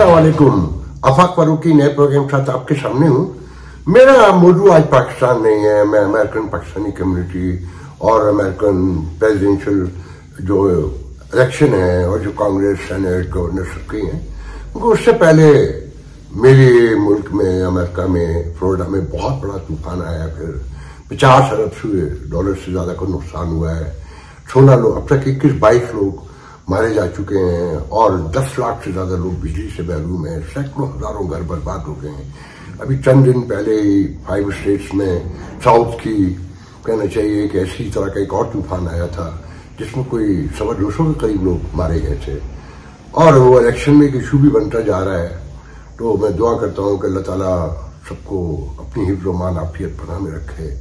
अस्सलाम वालेकुम। आफाक फारूकी नए प्रोग्राम के साथ आपके सामने हूँ। मेरा मौजू आज पाकिस्तान नहीं है। मैं अमेरिकन पाकिस्तानी कम्युनिटी और अमेरिकन प्रेसिडेंशियल जो इलेक्शन है और जो कांग्रेस सेनेट गवर्नर सबके हैं, उससे पहले मेरे मुल्क में अमेरिका में फ्लोरिडा में बहुत बड़ा तूफान आया। फिर 50 अरब डॉलर से ज्यादा का नुकसान हुआ है। 16 लोग, अब तक 21-22 लोग मारे जा चुके हैं और 10 लाख से ज्यादा लोग बिजली से महरूम हैं। सैकड़ों हजारों घर बर्बाद हो गए हैं। अभी चंद दिन पहले ही 5 स्टेट्स में साउथ की कहना चाहिए कि ऐसी तरह का एक और तूफान आया था जिसमें कोई 200 के करीब लोग मारे गए थे। और वो इलेक्शन में एक इशू भी बनता जा रहा है। तो मैं दुआ करता हूं कि अल्लाह ताला सबको अपनी हिफ्ज़ व मान आफियत पनाह में रखे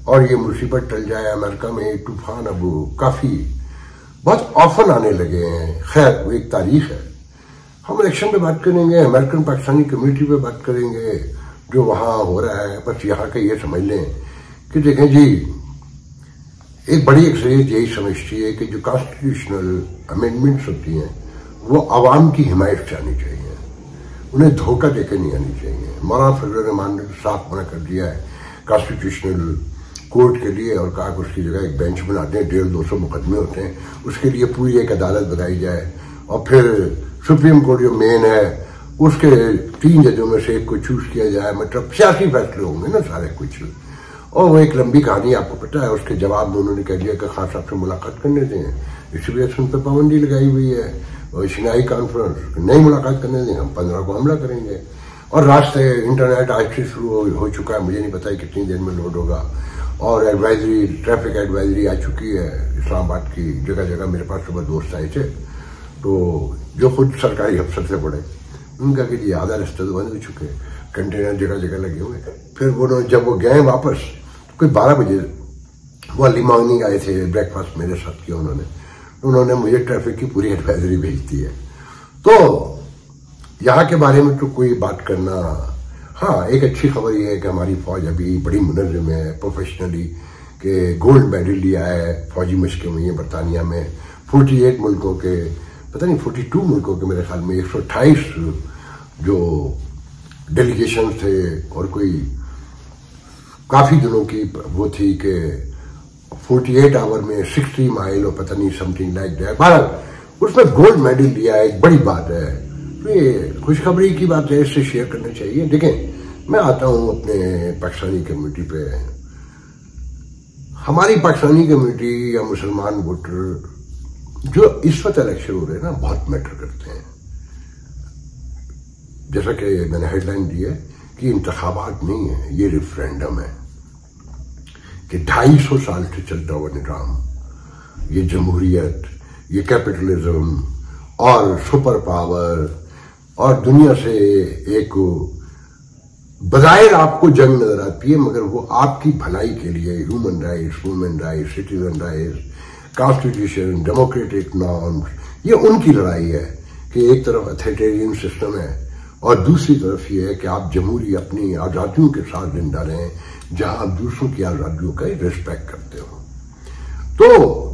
और ये मुसीबत टल जाए। अमेरिका में तूफान अब काफी बहुत ऑफन आने लगे हैं। खैर, वो एक तारीख है। हम इलेक्शन पे बात करेंगे, अमेरिकन पाकिस्तानी कम्युनिटी पे बात करेंगे, जो वहां हो रहा है। बस यहाँ का ये समझ लें कि देखें जी, एक बड़ी अक्सरियत यही समझती है कि जो कॉन्स्टिट्यूशनल अमेंडमेंट्स होती हैं वो आवाम की हिमायत से आनी चाहिए, उन्हें धोखा देकर नहीं आनी चाहिए। मौलाना फजल रहमान ने साफ मना कर दिया है कॉन्स्टिट्यूशनल कोर्ट के लिए और कहा कि उसकी जगह एक बेंच बना दें। 150-200 मुकदमे होते हैं, उसके लिए पूरी एक अदालत बनाई जाए और फिर सुप्रीम कोर्ट जो मेन है उसके 3 जजों में से एक को चूज किया जाए। मतलब सियासी फैसले होंगे ना सारे कुछ। और वो एक लंबी कहानी आपको पता है। उसके जवाब में उन्होंने कह दिया कि खान साहब से मुलाकात करने दें, इसलिए उन पर पाबंदी लगाई हुई है। और शनाई कॉन्फ्रेंस नहीं मुलाकात करने दें, हम 15 को हमला करेंगे। और रास्ते इंटरनेट आज से शुरू हो चुका है, मुझे नहीं पता कितनी देर में लोड होगा। और एडवाइजरी, ट्रैफिक एडवाइजरी आ चुकी है इस्लामाबाद की जगह जगह। मेरे पास सुबह दोस्त आए थे तो जो खुद सरकारी अफसर से पड़े, उनका कि जी आधा रास्ते तो बंद हो चुके, कंटेनर जगह जगह लगे हुए। फिर वो जब वो गए वापस तो कोई 12 बजे वो अर्ली मॉर्निंग आए थे, ब्रेकफास्ट मेरे साथ किया उन्होंने मुझे ट्रैफिक की पूरी एडवाइजरी भेज दी है। तो यहाँ के बारे में तो कोई बात करना, हाँ, एक अच्छी खबर यह है कि हमारी फौज अभी बड़ी मुनज़्ज़म है प्रोफेशनली, कि गोल्ड मेडल लिया है। फौजी मशकें हुई हैं बरतानिया में। 48 मुल्कों के, पता नहीं 42 मुल्कों के मेरे ख्याल में 128 जो डेलीगेशन थे और कोई काफी दिनों की वो थी कि 48 आवर में 60 माइल और पता नहीं समथिंग लाइक दैट। बहरहाल उसमें गोल्ड मेडल लिया है, एक बड़ी बात है। तो ये खुशखबरी की बात है, इससे शेयर करना चाहिए। देखें, मैं आता हूं अपने पाकिस्तानी कम्युनिटी पे। हमारी पाकिस्तानी कम्युनिटी या मुसलमान वोटर जो इस वक्त इलेक्शन हो रहे हैं ना, बहुत मैटर करते हैं। जैसा कि मैंने हेडलाइन दी है कि इंतखाबात नहीं है, ये रेफरेंडम है कि 250 साल से चलता हुआ निज़ाम, ये जमहूरियत, ये कैपिटलिज्म और सुपर पावर और दुनिया से एक बज़ाहिर आपको जंग नजर आती है, मगर वो आपकी भलाई के लिए human rights, women rights, citizen rights, constitution, democratic norms, ये उनकी लड़ाई है कि एक तरफ अथॉरिटेरियन सिस्टम है और दूसरी तरफ ये है कि आप जमहूरी अपनी आजादियों के साथ जिंदा रहें, जहां आप दूसरों की आजादियों का रिस्पेक्ट करते हो। तो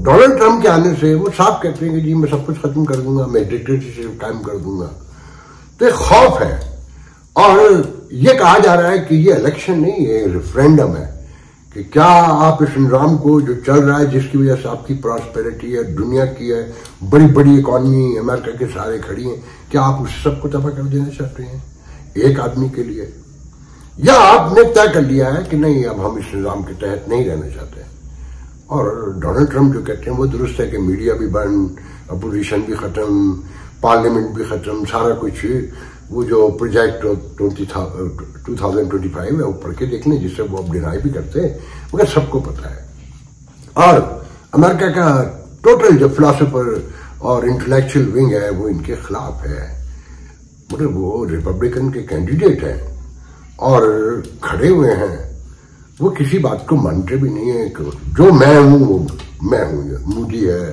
डोनाल्ड ट्रंप के आने से वो साफ कहते हैं कि जी मैं सब कुछ खत्म कर दूंगा, मैं डिक्टेटरशिप कायम कर दूंगा। तो एक खौफ है और ये कहा जा रहा है कि ये इलेक्शन नहीं, ये रेफरेंडम है कि क्या आप इस निजाम को जो चल रहा है, जिसकी वजह से आपकी प्रॉस्पेरिटी है, दुनिया की है, बड़ी बड़ी इकॉनमी अमेरिका के सारे खड़ी हैं, क्या आप उस सबको तबाह कर देना चाहते हैं एक आदमी के लिए? या आपने तय कर लिया है कि नहीं, अब हम इस निजाम के तहत नहीं रहना चाहते? और डोनाल्ड ट्रंप जो कहते हैं वो दुरुस्त है कि मीडिया भी बंद, अपोजिशन भी खत्म, पार्लियामेंट भी खत्म, सारा कुछ। वो जो प्रोजेक्ट 2025 है वो पढ़ के देख लें, जिससे वो अब डिनाई भी करते हैं, मगर सबको पता है। और अमेरिका का टोटल जो फिलोसोफर और इंटेलेक्चुअल विंग है वो इनके खिलाफ है, मगर वो रिपब्लिकन के कैंडिडेट हैं और खड़े हुए हैं। वो किसी बात को मानते भी नहीं है कि जो मैं हूं वो मैं हूं। मोदी है,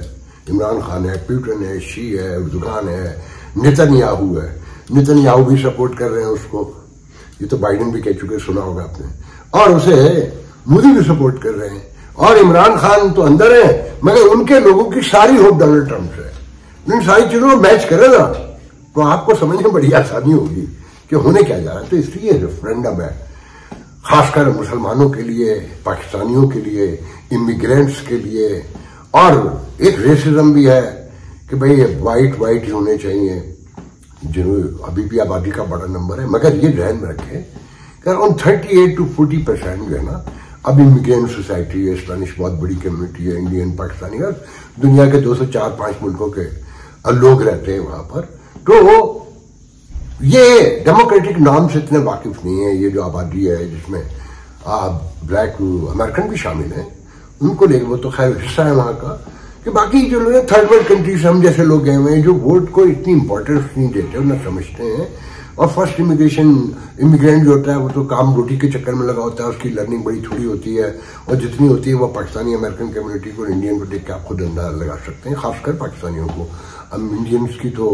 इमरान खान है, पुतिन है, शी है, एर्दोगान है, नेतन्याहू है। नेतन्याहू भी सपोर्ट कर रहे हैं उसको, ये तो बाइडेन भी कह चुके, सुना होगा आपने। और उसे मोदी भी सपोर्ट कर रहे हैं। और इमरान खान तो अंदर है, मगर उनके लोगों की सारी होप डोनाल्ड ट्रंप से। इन सारी चीजों में मैच करेगा तो आपको समझने में बड़ी आसानी होगी कि होने क्या जा रहा है। तो इसलिए रेफरेंडम है, खासकर मुसलमानों के लिए, पाकिस्तानियों के लिए, इमिग्रेंट्स के लिए, और एक रेसिज्म भी है कि भाई ये वाइट ही होने चाहिए, जिन्होंने अभी भी आबादी का बड़ा नंबर है। मगर ये ध्यान में रखें कि अराउंड 38 to 40% जो है ना, अब इमिग्रेंट सोसाइटी है, स्पेनिश बहुत बड़ी कम्युनिटी है, इंडियन, पाकिस्तानी, और दुनिया के 204-5 मुल्कों के लोग रहते हैं वहां पर। तो ये डेमोक्रेटिक नॉर्म से इतने वाकिफ नहीं है। ये जो आबादी है जिसमें ब्लैक अमेरिकन भी शामिल हैं, उनको लेकर वो तो खैर हिस्सा है वहां का, कि बाकी जो लोग थर्ड वर्ल्ड कंट्री से हम जैसे लोग गए हुए हैं, जो वोट को इतनी इंपॉर्टेंस नहीं देते, ना समझते हैं। और फर्स्ट इमिग्रेंट जो होता है वो तो काम रोटी के चक्कर में लगा होता है, उसकी लर्निंग बड़ी थोड़ी होती है, और जितनी होती है वो पाकिस्तानी अमेरिकन कम्युनिटी को, इंडियन को देख के आप खुद अंदाजा लगा सकते हैं, खासकर पाकिस्तानियों को। अब इंडियंस की तो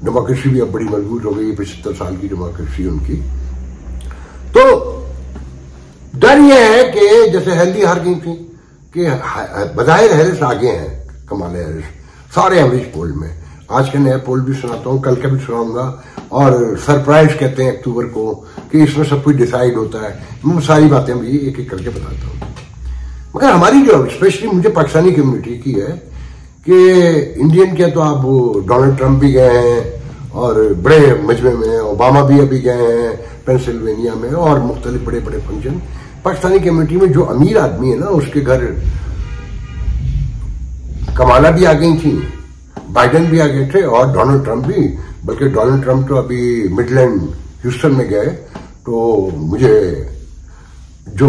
डेमोक्रेसी भी अब बड़ी मजबूत हो गई है, 75 साल की डेमोक्रेसी उनकी। तो डर यह है कि जैसे हेल्दी हार गई थी कि बजाहिर हैरिस आगे हैं, कमाल हैरिस सारे एवरेज पोल में। आज के नया पोल भी सुनाता हूं, कल का भी सुनाऊंगा, और सरप्राइज कहते हैं अक्टूबर को कि इसमें सब कुछ डिसाइड होता है। मैं सारी बातें भी एक एक करके बताता हूं। मगर हमारी जो स्पेशली मुझे पाकिस्तानी कम्युनिटी की है कि इंडियन के तो आप डोनाल्ड ट्रंप भी गए हैं और बड़े मजमे में, ओबामा भी अभी गए हैं पेंसिल्वेनिया में, और मुख्तलिफ बड़े बड़े फंक्शन। पाकिस्तानी कम्युनिटी में जो अमीर आदमी है ना, उसके घर कमाला भी आ गई थी, बाइडेन भी आ गए थे, और डोनाल्ड ट्रंप भी। बल्कि डोनाल्ड ट्रंप तो अभी मिडलैंड ह्यूस्टन में गए, तो मुझे जो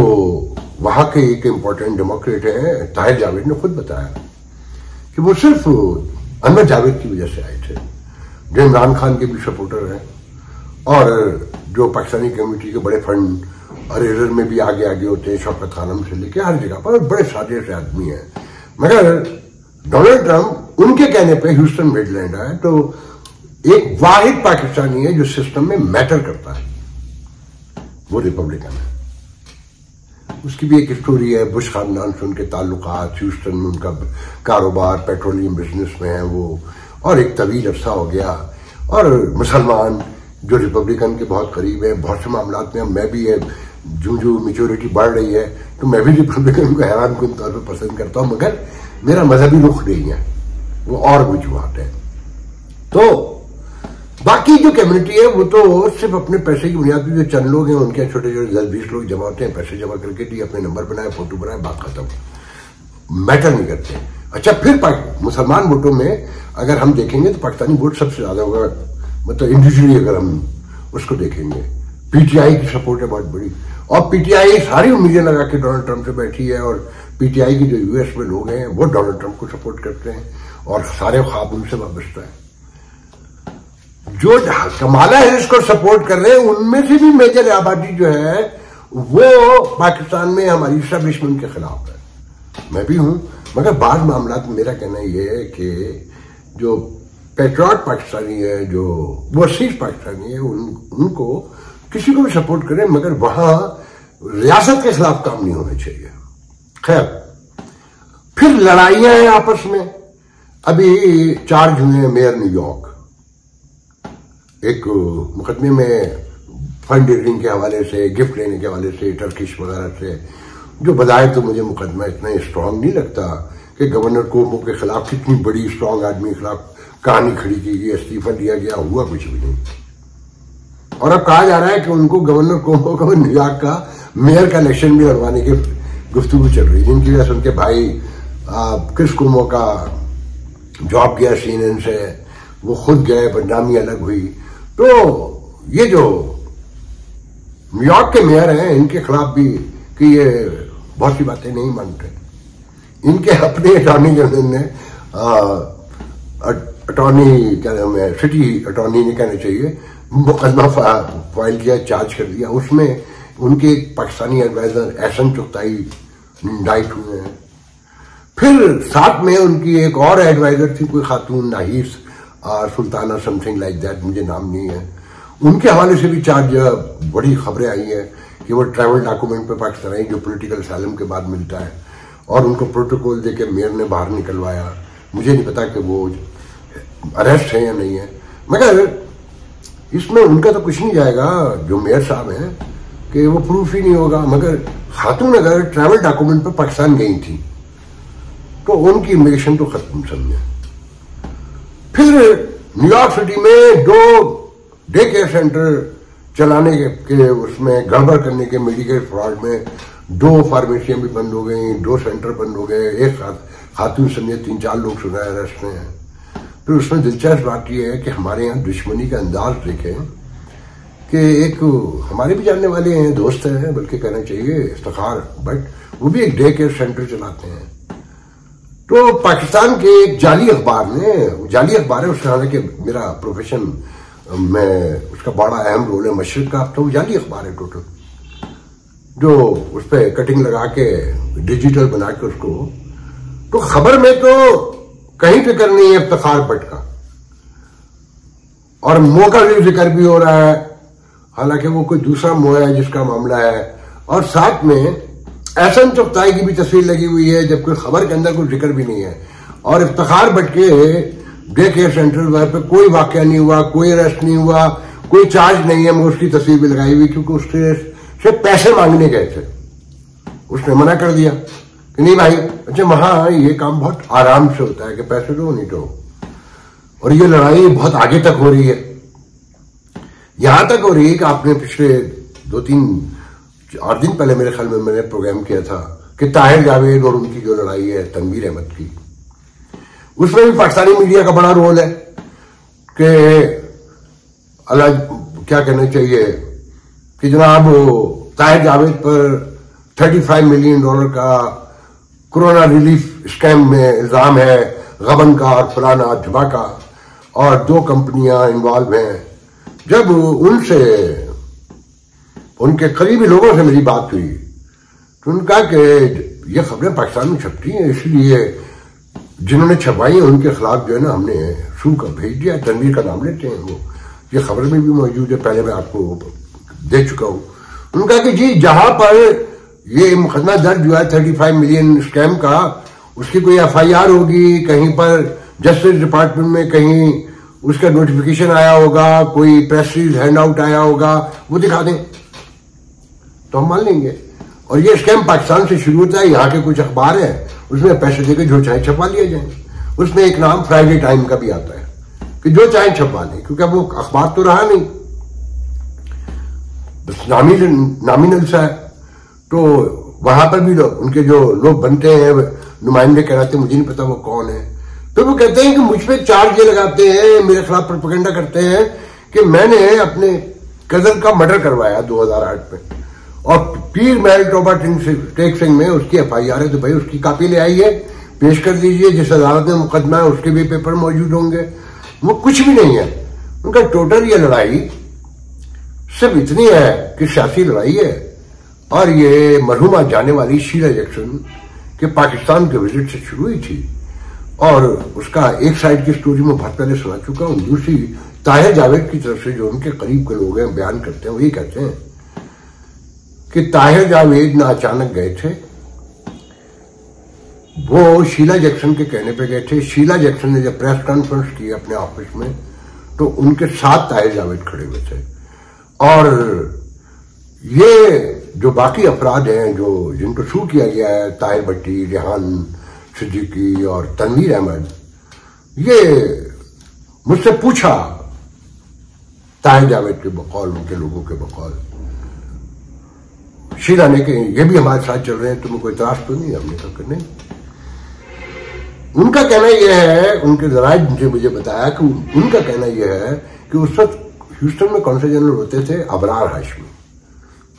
वहां के एक इंपॉर्टेंट डेमोक्रेट है ताहिर जावेद ने खुद बताया कि वो सिर्फ अनवर जावेद की वजह से आए थे, जो इमरान खान के भी सपोर्टर हैं, और जो पाकिस्तानी कम्युनिटी के बड़े फंड अरेजर में भी आगे आगे होते हैं, शौकत खानम से लेके हर जगह पर, बड़े सादे से आदमी हैं। मगर डोनाल्ड ट्रंप उनके कहने पे ह्यूस्टन मिडलैंड आए, तो एक वाहिद पाकिस्तानी है जो सिस्टम में मैटर करता है, वो रिपब्लिकन है। उसकी भी एक स्टोरी है, बुश खानदान से उनके ताल्लुकात, ह्यूस्टन में उनका कारोबार पेट्रोलियम बिजनेस में है वो, और एक तवील अरसा हो गया। और मुसलमान जो रिपब्लिकन के बहुत करीब है, बहुत से मामला में मैं भी है, जो मेच्योरिटी बढ़ रही है, तो मैं भी रिपब्लिकन को हैरान कुन तौर पर पसंद करता हूं। मगर मेरा मजहबी रुख नहीं है, वो और वजूहत है। तो बाकी जो कम्युनिटी है वो तो सिर्फ अपने पैसे की बुनियाद पर, जो चंद लोग हैं उनके छोटे छोटे 10-20 लोग जमा होते हैं, पैसे जमा करके दिए, अपने नंबर बनाए, फोटो बनाए, बात खत्म, मैटर नहीं करते। अच्छा, फिर मुसलमान वोटों में अगर हम देखेंगे तो पाकिस्तानी वोट सबसे ज्यादा होगा, मतलब इंडिविजुअली अगर हम उसको देखेंगे, पीटीआई की सपोर्ट है बहुत बड़ी, और पीटीआई सारी उम्मीदें लगा के डोनाल्ड ट्रंप से बैठी है, और पीटीआई की जो यूएस में लोग हैं वो डोनाल्ड ट्रंप को सपोर्ट करते हैं, और सारे ख्वाब उनसे वाबस्ता है। जो कमाला हैरिस को सपोर्ट कर रहे हैं उनमें से भी मेजर आबादी जो है वो पाकिस्तान में हमारी इस्टेब्लिशमेंट के खिलाफ है। मैं भी हूं, मगर बाद मामला में मेरा कहना यह है कि जो पेट्रियट पाकिस्तानी है, जो वो सिख पाकिस्तानी है, उनको किसी को भी सपोर्ट करें, मगर वहां रियासत के खिलाफ काम नहीं होना चाहिए। खैर, फिर लड़ाइयां हैं आपस में। अभी चार्ज हुए हैं मेयर न्यूयॉर्क, एक मुकदमे में फंड रेजिंग के हवाले से, गिफ्ट लेने के हवाले से, टर्किश वगैरह से, जो बजाय तो मुझे मुकदमा इतना स्ट्रांग नहीं लगता कि गवर्नर कोमो के खिलाफ कितनी बड़ी स्ट्रांग आदमी के खिलाफ कहानी खड़ी की गई, इस्तीफा दिया गया, हुआ कुछ भी नहीं। और अब कहा जा रहा है कि उनको गवर्नर कोमो को न्यूयॉर्क का मेयर का इलेक्शन भी लड़वाने की गुफ्तगू चल रही है, जिनकी वजह से उनके भाई क्रिस कोमो का जॉब गया CNN से, वो खुद गए, बदनामी अलग हुई। तो ये जो न्यूयॉर्क के मेयर हैं इनके खिलाफ भी कि ये बहुत सी बातें नहीं मानते, इनके अपने अटॉर्नी जनरल ने अटॉर्नी क्या नाम है, सिटी अटॉर्नी ने कहना चाहिए, मुकदमा फाइल किया, चार्ज कर दिया। उसमें उनके पाकिस्तानी एडवाइजर एहसन चुगताई इंडाइट हुए हैं। फिर साथ में उनकी एक और एडवाइजर थी, कोई खातून, नाहिस सुल्ताना समथिंग लाइक दैट, मुझे नाम नहीं है, उनके हवाले से भी चार्ज, बड़ी खबरें आई है कि वो ट्रैवल डॉक्यूमेंट पे पाकिस्तानी जो पॉलिटिकल असैलम के बाद मिलता है, और उनको प्रोटोकॉल देके मेयर ने बाहर निकलवाया। मुझे नहीं पता कि वो अरेस्ट है या नहीं है, मगर इसमें उनका तो कुछ नहीं जाएगा, जो मेयर साहब हैं, कि वो प्रूफ ही नहीं होगा। मगर खातून अगर ट्रैवल डॉक्यूमेंट पर पाकिस्तान गई थी तो उनकी इमिग्रेशन तो खत्म समझे। फिर न्यूयॉर्क सिटी में 2 डे केयर सेंटर चलाने के उसमें गड़बड़ करने के मेडिकल फ्रॉड में 2 फार्मेसियां भी बंद हो गई, 2 सेंटर बंद हो गए, एक खातून समेत 3-4 लोग सुना है अरेस्ट में। फिर उसमें दिलचस्प बात यह है कि हमारे यहाँ दुश्मनी का अंदाज देखें कि एक हमारे भी जानने वाले हैं, दोस्त हैं बल्कि कहना चाहिए, इफ्तिखार भट्ट, वो भी एक डे केयर सेंटर चलाते हैं। तो पाकिस्तान के एक जाली अखबार है, उसका हालांकि मेरा प्रोफेशन में उसका बड़ा अहम रोल है मशरिक का, तो जाली अखबार है टोटल, जो उस पर कटिंग लगा के डिजिटल बना के उसको, तो खबर में तो कहीं फिक्र नहीं है इफ्तिखार भट्ट का, और मो का भी जिक्र भी हो रहा है, हालांकि वो कोई दूसरा मो है जिसका मामला है, और साथ में एहसन चुगताई की भी तस्वीर लगी हुई है, जबकि खबर के अंदर कोई जिक्र भी नहीं है। और इफ्तिखार भट्ट के डे केयर सेंटर पर कोई वाकया नहीं हुआ, कोई अरेस्ट नहीं हुआ, कोई चार्ज नहीं है, मगर उसकी तस्वीर भी लगाई हुई, क्योंकि उसके से पैसे मांगने गए थे, उसने मना कर दिया कि नहीं भाई, अच्छा वहां ये काम बहुत आराम से होता है कि पैसे दो नहीं दो। और ये लड़ाई बहुत आगे तक हो रही है, यहां तक हो रही है कि आपने पिछले 2-3-4 दिन पहले मेरे ख्याल में मैंने प्रोग्राम किया था कि ताहिर जावेद और उनकी जो लड़ाई है तनवीर अहमद की, उसमें भी पाकिस्तानी मीडिया का बड़ा रोल है कि अल्लाह क्या कहना चाहिए कि जनाब ताहिर जावेद पर $35 मिलियन का कोरोना रिलीफ स्कैम में इल्जाम है, गबन का और फलाना जुबा का, और 2 कंपनियां इन्वॉल्व हैं। जब उनसे, उनके करीबी लोगों से मेरी बात हुई तो उन्होंने कहा कि ये खबरें पाकिस्तान में छपती हैं, इसलिए जिन्होंने छपवाई है उनके खिलाफ जो है ना हमने शू का भेज दिया। तनवीर का नाम लेते हैं, वो ये खबर में भी मौजूद है, पहले मैं आपको दे चुका हूं। उन्होंने कहा कि जी जहां पर ये मुकदमा दर्ज हुआ है 35 मिलियन स्कैम का, उसकी कोई FIR होगी, कहीं पर जस्टिस डिपार्टमेंट में कहीं उसका नोटिफिकेशन आया होगा, कोई प्रेस रिलीज हैंड आउट आया होगा, वो दिखा दें तो हम मान लेंगे। और ये स्कैम पाकिस्तान से शुरू होता है, यहाँ के कुछ अखबार है उसमें पैसे देकर जो चाहे छपवा लिया जाए। उसमें एक नाम फ्राइडे टाइम का भी आता है कि जो चाहे छपवा लें, क्योंकि अब वो अखबार तो रहा नहीं, बस नॉमिनल सा है। तो वहां पर भी लोग, उनके जो लोग बनते हैं नुमाइंदे कहलाते हैं, मुझे नहीं पता वो कौन है, तो वो कहते हैं कि मुझ पर चार्ज ये लगाते हैं, मेरे खिलाफ प्रोपेगेंडा करते हैं कि मैंने अपने कजन का मर्डर करवाया 2008 में, और पीर महल टोबा टेक सिंह में उसकी FIR है, तो भाई उसकी कॉपी ले आइए, पेश कर दीजिए, जिस अदालत में मुकदमा है उसके भी पेपर मौजूद होंगे। वो कुछ भी नहीं है उनका। टोटल ये लड़ाई सिर्फ इतनी है कि सियासी लड़ाई है, और ये मरहुमा जाने वाली शीला जैक्सन के पाकिस्तान के विजिट से शुरू हुई थी, और उसका एक साइड की स्टोरी में बहुत पहले सुना चुका हूं। दूसरी ताहिर जावेद की तरफ से जो उनके करीब के लोग हैं बयान करते हैं, वही कहते हैं कि ताहिर जावेद ना अचानक गए थे, वो शीला जैक्सन के कहने पे गए थे। शीला जैक्सन ने जब प्रेस कॉन्फ्रेंस की अपने ऑफिस में, तो उनके साथ ताहिर जावेद खड़े हुए थे। और ये जो बाकी अफराद हैं जो जिनको शू किया गया है, ताहिर भट्टी, रेहान सिद्दीकी और तनवीर अहमद, ये मुझसे पूछा ताहिर जावेद के बकौल, उनके लोगों के बकौल, शीला ने कि ये भी हमारे साथ चल रहे हैं, तुम्हें कोई इतराज तो नहीं? हमने कहा नहीं। उनका कहना यह है, उनके जराइज ने मुझे बताया कि उनका कहना यह है कि उस वक्त ह्यूस्टन में कौंसल जनरल होते थे अबरार हाशमी,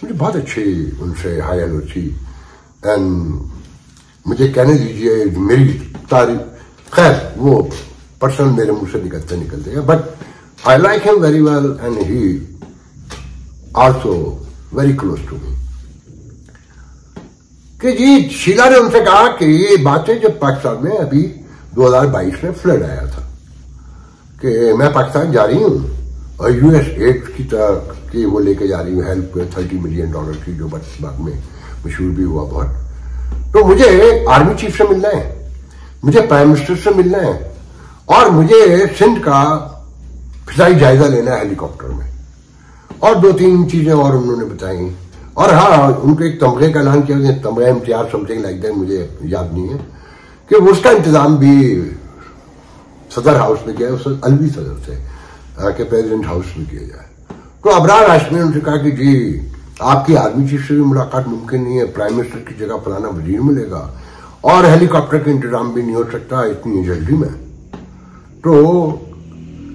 मुझे बहुत अच्छी उनसे हाई हेलो थी, एंड मुझे कहने दीजिए मेरी तारीफ, खैर वो पर्सन मेरे मुंह से निकलते हैं, but I like him very well and he also very close to me. कि जी शीला ने उनसे कहा कि ये बात है जब पाकिस्तान में अभी 2022 में फ्लड आया था, कि मैं पाकिस्तान जा रही हूं और US एड की तरह की वो लेके जा रही हूँ हेल्प, $30 मिलियन की, जो बाद में मशहूर भी हुआ बहुत। तो मुझे आर्मी चीफ से मिलना है, मुझे प्राइम मिनिस्टर से मिलना है, और मुझे सिंध का फिजाई जायजा लेना है हेलीकॉप्टर में, और 2-3 चीजें और उन्होंने बताई। और हाँ, उनको एक तमगे का ऐलान किया, तमगा इम्तियाज समथिंग लाइक दैट, मुझे याद नहीं है, कि उसका इंतजाम भी सदर हाउस में किया, उस अलवी सदर से कि प्रेसिडेंट हाउस में किया जाए। तो अबरार हाशमी ने उनसे कहा कि जी आपकी आर्मी चीफ से भी मुलाकात मुमकिन नहीं है, प्राइम मिनिस्टर की जगह फलाना वजीर मिलेगा, और हेलीकॉप्टर का इंतजाम भी नहीं हो सकता इतनी जल्दी में। तो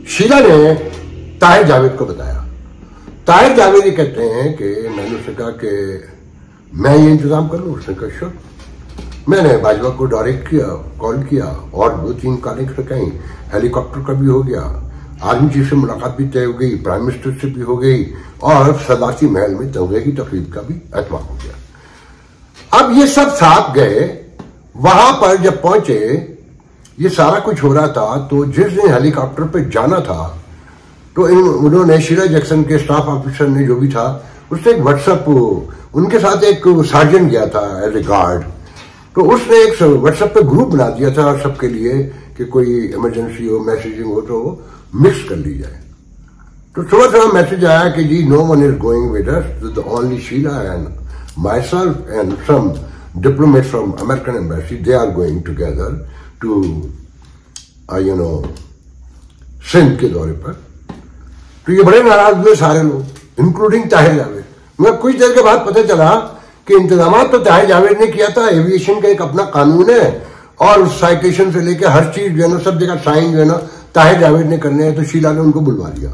शीला ने ताहिर जावेद को बताया। ताहिर जावेद ये कहते हैं कि मैंने उससे कहा कि मैं ये इंतजाम कर लूँ। उसने कहा श्योर। मैंने बाजवा को डायरेक्ट किया, कॉल किया, और 2-3 कॉलिंग रखाई, हेलीकॉप्टर का भी हो गया, आर्मी चीफ से मुलाकात भी तय हो गई, प्राइम मिनिस्टर से भी हो गई, और सदासी महल में तमगे की तकरीब का भी एहतमाम हो गया। अब ये सब साथ गए, वहां पर जब पहुंचे, ये सारा कुछ हो रहा था, तो जिस दिन हेलीकॉप्टर पे जाना था, तो उन्होंने शीला जैक्सन के स्टाफ ऑफिसर ने जो भी था, उससे एक व्हाट्सएप, उनके साथ एक सार्जेंट गया था एज ए गार्ड, तो उसने एक व्हाट्सएप पे ग्रुप बना दिया था सबके लिए कि कोई इमरजेंसी हो, मैसेजिंग हो तो मिक्स कर ली जाए। तो थोड़ा थोड़ा मैसेज आया कि जी no one is going with us, the only Sheela and myself and some diplomats from American embassy, they are going together to Sindh के दौरे पर। तो ये बड़े नाराज हुए सारे लोग, इंक्लूडिंग ताहिर जावेद। मगर कुछ देर के बाद पता चला कि इंतजाम तो ताहिर जावेद ने किया था, एविएशन का एक अपना कानून है, और उस साइटेशन से लेकर हर चीज जो है ना, सब जगह साइन जो है ना ताहिर जावेद ने करने हैं। तो शीला ने उनको बुलवा लिया,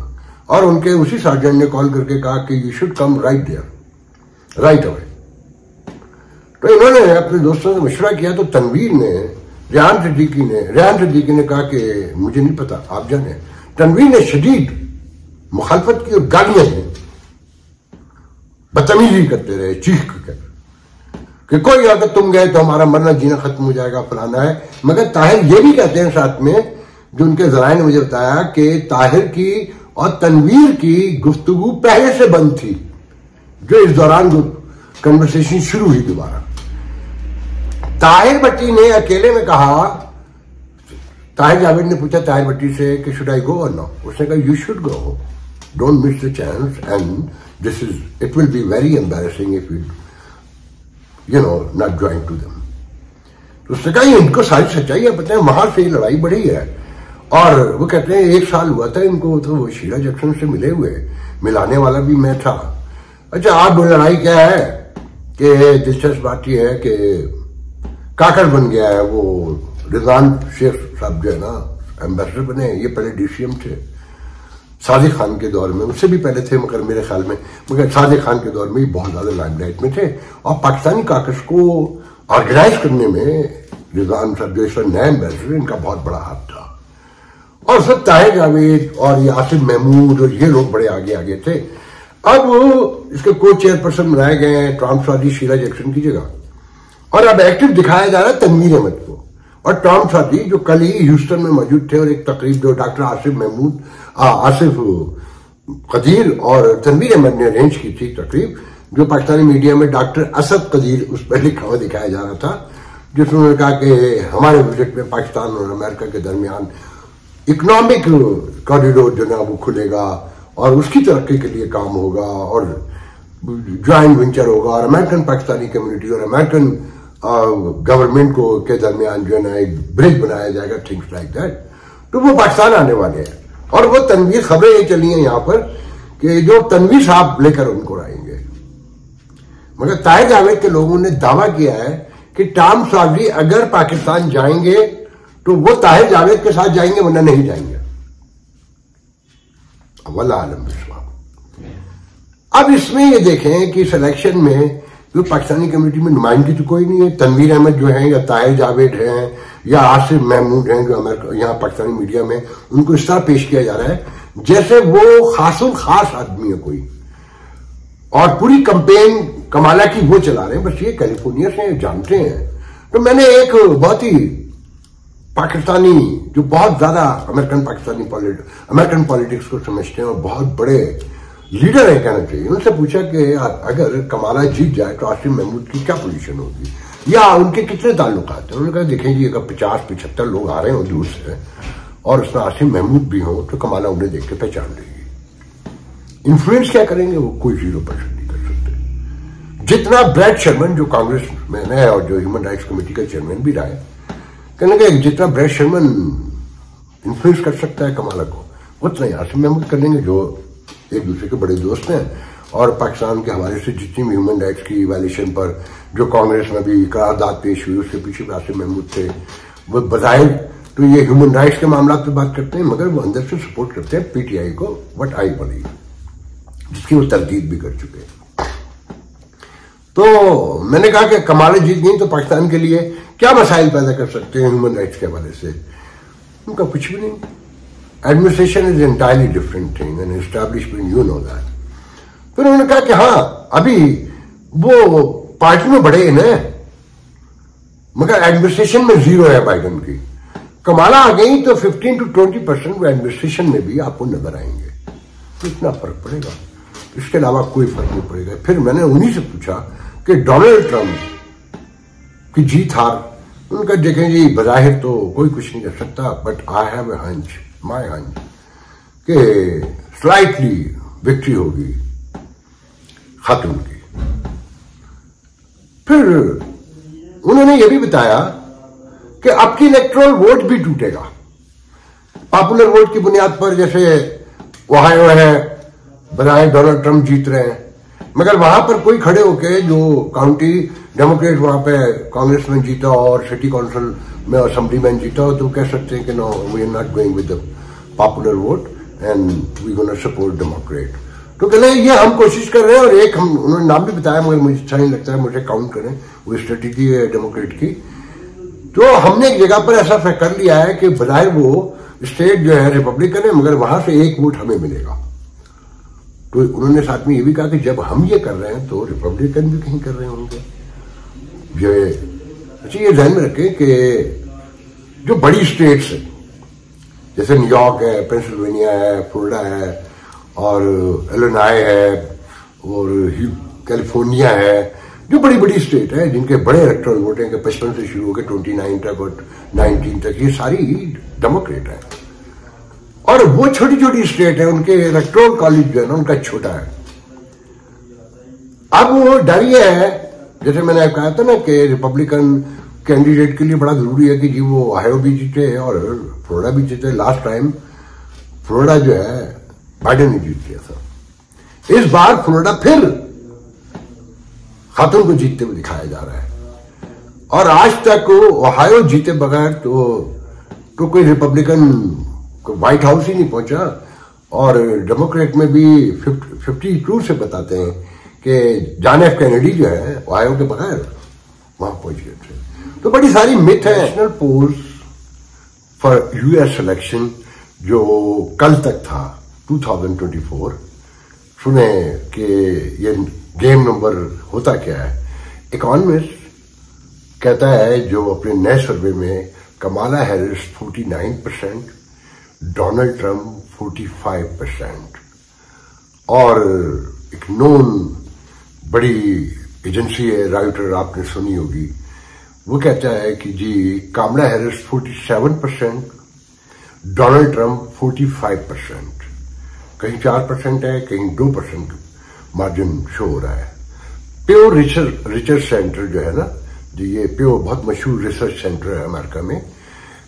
और उनके उसी सार्जेंट ने कॉल करके कहा कि you should come right there, right away. तो इन्होंने अपने दोस्तों से मशवरा किया, तो तनवीर ने, रेहान सिद्दीकी ने कहा कि मुझे नहीं पता, आप जाने। तनवीर ने शदीद मुखालफत की और गालियां दी, बदतमीजी करते रहे, चीख कर कि कोई अगर तुम गए तो हमारा मरना जीना खत्म हो जाएगा, फलाना है। मगर ताहिर ये भी कहते हैं साथ में, जो उनके जराए ने मुझे बताया, कि ताहिर की और तनवीर की गुफ्तगू पहले से बंद थी, जो इस दौरान कन्वर्सेशन शुरू हुई दोबारा। ताहिर भट्टी ने अकेले में कहा, ताहिर जावेद ने पूछा ताहिर भट्टी से कि शुड आई गो और नो, उसने कहा you should go, don't miss the chance, and this is, it will be very embarrassing if you no not join to them. तो उसने कहा इनको सारी सच्चाई है, पता है वहां से लड़ाई बढ़ी है। और वो कहते हैं 1 साल हुआ था इनको, तो वो शीला जैक्सन से मिले हुए, मिलाने वाला भी मैं था। अच्छा, आप लड़ाई क्या है कि दिलचस्प बात यह है कि काकड़ बन गया है वो रिजवान शेख साहब जो है ना, एम्बेसडर बने। ये पहले डीसीएम थे सादिक खान के दौर में, उससे भी पहले थे मगर मेरे ख्याल में, मगर सादिक खान के दौर में ही बहुत ज्यादा लाइमलाइट में थे। और पाकिस्तानी काकस को ऑर्गेनाइज करने में रिजवान साहब जो इस नए एम्बेसडर, इनका बहुत बड़ा हाथ था। और सब ताहिर जावेद और ये आसिफ महमूद और ये लोग बड़े आगे आगे थे। अब इसके को चेयरपर्सन बनाए गए हैं टॉम सादी शीला जैक्सन की जगह, और अब एक्टिव दिखाया जा रहा है तनवीर अहमद को। और टॉम सादी जो कल ही ह्यूस्टन में मौजूद थे, और एक तकरीब जो डॉक्टर आसिफ कदीर और तनवीर अहमद ने अरेंज की थी तकरीब, जो पाकिस्तानी मीडिया में डॉक्टर असद कदीर उस पर लिखा हुआ दिखाया जा रहा था, जिसमें उन्होंने कहा कि हमारे विजिट में पाकिस्तान और अमेरिका के दरमियान इकोनॉमिक कॉरिडोर जो ना वो खुलेगा, और उसकी तरक्की के लिए काम होगा, और ज्वाइंट वेंचर होगा, और अमेरिकन पाकिस्तानी कम्युनिटी और अमेरिकन गवर्नमेंट को के दरमियान जो है ना एक ब्रिज बनाया जाएगा, थिंग्स लाइक दैट। तो वो पाकिस्तान आने वाले हैं, और वो तनवीर खबरें ये चली हैं यहाँ पर कि जो तनवीर साहब लेकर उनको आएंगे। मगर ताहिर जावेद के लोगों ने दावा किया है कि टॉम सादी अगर पाकिस्तान जाएंगे तो वो ताहिर जावेद के साथ जाएंगे, वरना नहीं जाएंगे। वल्लाह आलम बिस्वाब। अब इसमें ये देखें कि सिलेक्शन में जो पाकिस्तानी कम्युनिटी में नुमाइंदगी तो कोई नहीं है। तनवीर अहमद जो है, या ताहिर जावेद हैं, या आसिफ महमूद हैं, जो अमेरिका यहाँ पाकिस्तानी मीडिया में उनको इस तरह पेश किया जा रहा है जैसे वो खासुल खास आदमी है कोई, और पूरी कंपेन कमाला की वो चला रहे हैं। बस ये कैलिफोर्निया से जानते हैं। तो मैंने एक बहुत ही पाकिस्तानी जो बहुत ज्यादा अमेरिकन पॉलिटिक्स को समझते हैं और बहुत बड़े लीडर है कहना चाहिए, उनसे पूछा कि अगर कमाला जीत जाए तो आसिफ महमूद की क्या पोजीशन होगी, या उनके कितने ताल्लुकात हैं। उन्होंने कहा देखें जी, अगर 50-75 लोग आ रहे हैं दूर से, और उसमें आसिम महमूद भी हो तो कमाला उन्हें देख के पहचान लेगी। इन्फ्लुएंस क्या करेंगे वो कोई 0% नहीं कर सकते। जितना ब्रैड शर्मन जो कांग्रेस मैन है और जो ह्यूमन राइट्स कमेटी का चेयरमैन भी रहा है, कहने का जितना ब्रैड शर्मन इन्फ्लुएंस कर सकता है कमाला को, उतना ही आसिम महमूद कर लेंगे जो एक दूसरे के बड़े दोस्त हैं। और पाकिस्तान के हवाले से जितनी भी ह्यूमन राइट्स की वायलेशन पर जो कांग्रेस में भी करारदाद पेश हुई उसके पीछे आसिम महमूद थे। वो बजाय तो ये ह्यूमन राइट्स के मामला पे बात करते हैं, मगर वो अंदर से सपोर्ट करते हैं पीटीआई को, व्हाट आई बिलीव, जिसकी वो तरदीद भी कर चुके हैं। तो मैंने कहा कि कमाल जीत गई तो पाकिस्तान के लिए क्या मसाइल पैदा कर सकते हैं ह्यूमन राइट्स के हवाले से? उनका कुछ भी नहीं। Administration is entirely different thing and establishment, you know that. फिर उन्होंने कहा कि हाँ अभी वो पार्टी में बड़े हैं मगर एडमिनिस्ट्रेशन में 0 है बाइडेन की। कमाला आ गई तो 15 to 20% वो एडमिनिस्ट्रेशन में भी आपको नजर आएंगे, तो इतना फर्क पड़ेगा, इसके अलावा कोई फर्क नहीं पड़ेगा। फिर मैंने उन्हीं से पूछा कि डोनाल्ड ट्रंप की जीत हार, उनका देखें जी बजाहिर तो कोई कुछ नहीं कर सकता, but I have a hunch, my hunch, कि स्लाइटली विक्ट्री होगी खातून की। फिर उन्होंने यह भी बताया कि आपकी इलेक्ट्रोल वोट भी टूटेगा पॉपुलर वोट की बुनियाद पर। जैसे ओहायो है, बजाय डोनाल्ड ट्रंप जीत रहे हैं, मगर वहां पर कोई खड़े होके जो काउंटी डेमोक्रेट वहां पे कांग्रेसमैन जीता और सिटी काउंसिल में असेंबलीमैन जीता हो तो कह सकते हैं कि no we are not going with the popular vote and we gonna support democrat. तो कहले ये हम कोशिश कर रहे हैं, और एक हम उन्होंने नाम भी बताया मगर मुझे अच्छा नहीं लगता है, मुझे काउंट करें, वो स्ट्रेटेजी है डेमोक्रेट की। तो हमने एक जगह पर ऐसा कर लिया है कि बजाय वो स्टेट जो है रिपब्लिकन है मगर वहां से एक वोट हमें मिलेगा। तो उन्होंने साथ में ये भी कहा कि जब हम ये कर रहे हैं तो रिपब्लिकन भी कहीं कर रहे होंगे। ये अच्छा ये ध्यान में रखें कि जो बड़ी स्टेट्स है जैसे न्यूयॉर्क है, पेंसिल्वेनिया है, फ्लोरिडा है और इलिनॉय है और कैलिफोर्निया है, जो बड़ी बड़ी स्टेट है जिनके बड़े इलेक्टोरल वोट हैं, 55 से शुरू होकर 29 तक और 19 तक, ये सारी डेमोक्रेट है। और वो छोटी छोटी स्टेट है उनके इलेक्टोरल कॉलेज जो है ना उनका छोटा है। अब वो डर ये है, जैसे मैंने कहा था ना कि रिपब्लिकन कैंडिडेट के लिए बड़ा जरूरी है कि जी वो ओहायो भी जीते और फ्लोरिडा भी जीते। लास्ट टाइम फ्लोरिडा जो है बाइडेन ने जीत लिया था, इस बार फ्लोरिडा फिर खातून को जीतते हुए दिखाया जा रहा है। और आज तक ओहायो जीते बगैर तो कोई रिपब्लिकन व्हाइट हाउस ही नहीं पहुंचा, और डेमोक्रेट में भी 52 से बताते हैं कि जॉन एफ कैनेडी जो है ओहायो के बगैर वहां पहुंच गए थे। तो बड़ी सारी मिथ है। National polls for US election जो कल तक था 2024, सुने कि ये गेम नंबर होता क्या है। इकोनॉमिस्ट कहता है जो अपने नए सर्वे में कमाला हैरिस 49%, डोनाल्ड ट्रंप 45%, और एक नोन बड़ी एजेंसी है राइटर आपने सुनी होगी, वो कहता है कि जी कमला हैरिस 47%, डोनाल्ड ट्रंप 45%, कहीं 4% है कहीं 2% मार्जिन शो हो रहा है। प्योर रिसर्च सेंटर जो है ना, जो ये प्योर बहुत मशहूर रिसर्च सेंटर है अमेरिका में,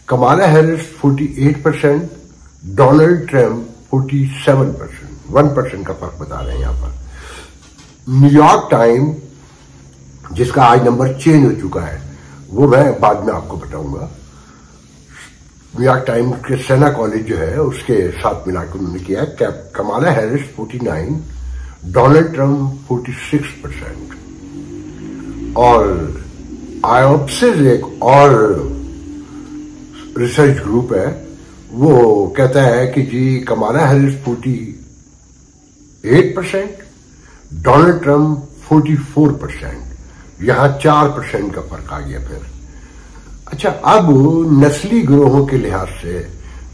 कमाला हैरिस 48%, डोनाल्ड ट्रंप 47%, 1% का फर्क बता रहे हैं यहां पर। न्यूयॉर्क टाइम जिसका आज नंबर चेंज हो चुका है वो मैं बाद में आपको बताऊंगा। न्यूयॉर्क टाइम के सेना कॉलेज जो है उसके साथ मिलाकर उन्होंने किया है कमाला हैरिस 49, डोनाल्ड ट्रंप 46%, और आयोप्सिस एक और रिसर्च ग्रुप है वो कहता है कि जी कमाला हैरिस 48%, डोनाल्ड ट्रंप 44%, यहां 4% का फर्क आ गया फिर। अच्छा, अब नस्ली ग्रोहों के लिहाज से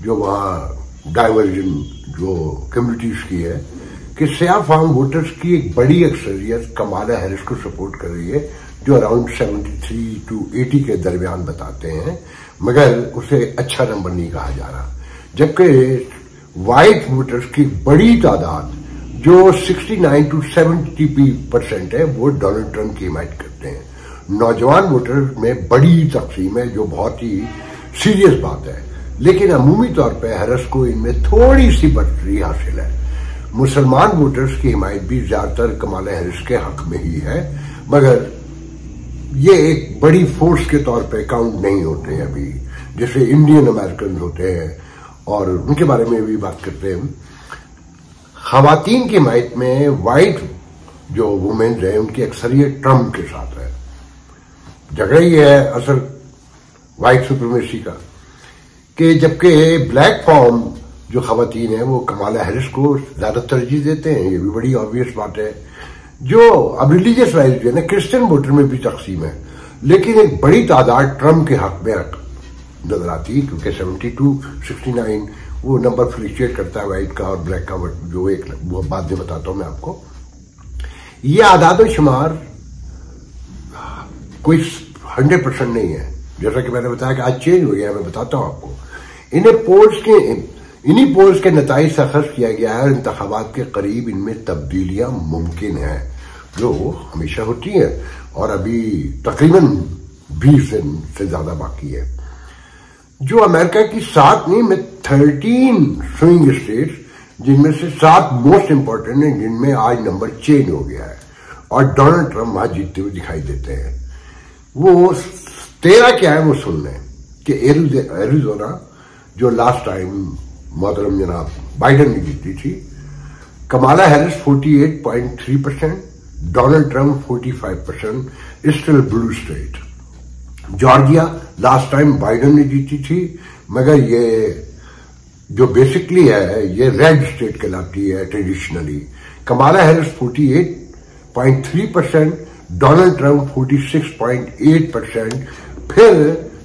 जो वहां डाइवर्जन जो कम्युनिटीज की है कि सियाह फार्म वोटर्स की एक बड़ी अक्सरियत कमाला हैरिस को सपोर्ट कर रही है, जो अराउंड 73 to 80 के दरमियान बताते हैं, मगर उसे अच्छा नंबर नहीं कहा जा रहा। जबकि व्हाइट वोटर्स की बड़ी तादाद जो 69 to 70% है वो डोनाल्ड ट्रंप की हिमायत करते हैं। नौजवान वोटर में बड़ी तकसीम है जो बहुत ही सीरियस बात है, लेकिन अमूमी तौर पर हैरिस को इनमें थोड़ी सी बढ़ोतरी हासिल है। मुसलमान वोटर्स की हिमायत भी ज्यादातर कमाला हैरिस के हक में ही है, मगर ये एक बड़ी फोर्स के तौर पे काउंट नहीं होते हैं अभी, जैसे इंडियन अमेरिकन होते हैं और उनके बारे में भी बात करते हैं। खवातीन की हिमायत में व्हाइट जो वुमेन्स है उनकी अक्सरियत ट्रंप के साथ है। झगड़ा ही है असल व्हाइट सुप्रीमेसी का कि जबकि ब्लैक फॉर्म जो खवातीन है वो कमाला हैरिस को ज्यादा तरजीह देते हैं, ये भी बड़ी ऑब्वियस बात है। जो अब रिलीजियस वाइज जो है ना क्रिश्चियन वोटर में भी तकसीम है, लेकिन एक बड़ी तादाद ट्रंप के हक में नजर आती है क्योंकि 72-69 वो नंबर फ्लक्चुएट करता है व्हाइट का और ब्लैक का, जो एक वो बाद में बताता हूं मैं आपको। ये आदाद शुमार कोई 100% नहीं है, जैसा कि मैंने बताया कि आज चेंज हो गया है, मैं बताता हूं आपको। इन्हीं पोल्स के नताइज से अखज़ किया गया है और इंतखाबात के करीब इनमें तब्दीलियां मुमकिन हैं, जो हमेशा होती हैं, और अभी तकरीबन 20 दिन से ज्यादा बाकी है। जो अमेरिका की 7 नहीं में 13 स्विंग स्टेट्स, जिनमें से 7 मोस्ट इंपॉर्टेंट हैं, जिनमें आज नंबर चेंज हो गया है और डोनाल्ड ट्रंप वहां जीतते हुए दिखाई देते हैं। वो 13 क्या है वो सुन लें कि एरिज़ोना जो लास्ट टाइम मोहतरम जनाब बाइडन ने जीती थी, Kamala Harris 48.3%, Donald Trump 45%, still blue state. Georgia last time Biden ने जीती थी, मगर ये जो बेसिकली है ये रेड स्टेट कहलाती है traditionally. Kamala Harris 48.3%, Donald Trump 46.8%, फिर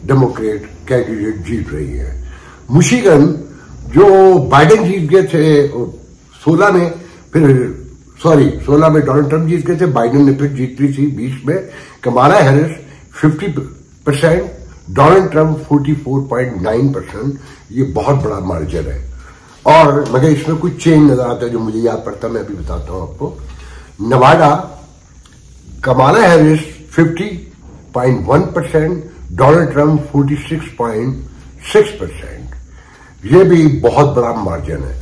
डेमोक्रेट कैंडिडेट जीत रही है। मिशिगन जो बाइडन जीत गए थे 16 में, फिर 16 में डोनाल्ड ट्रंप जीत गए थे, बाइडन ने फिर जीत ली थी 20 में। Kamala Harris 50%, Donald Trump 44.9%। ये बहुत बड़ा मार्जिन है, और मगर इसमें कुछ चेंज नजर आता है जो मुझे याद पड़ता, मैं अभी बताता हूं आपको। Nevada Kamala Harris 50.1%, Donald Trump 46.6%। ये भी बहुत बड़ा मार्जिन है।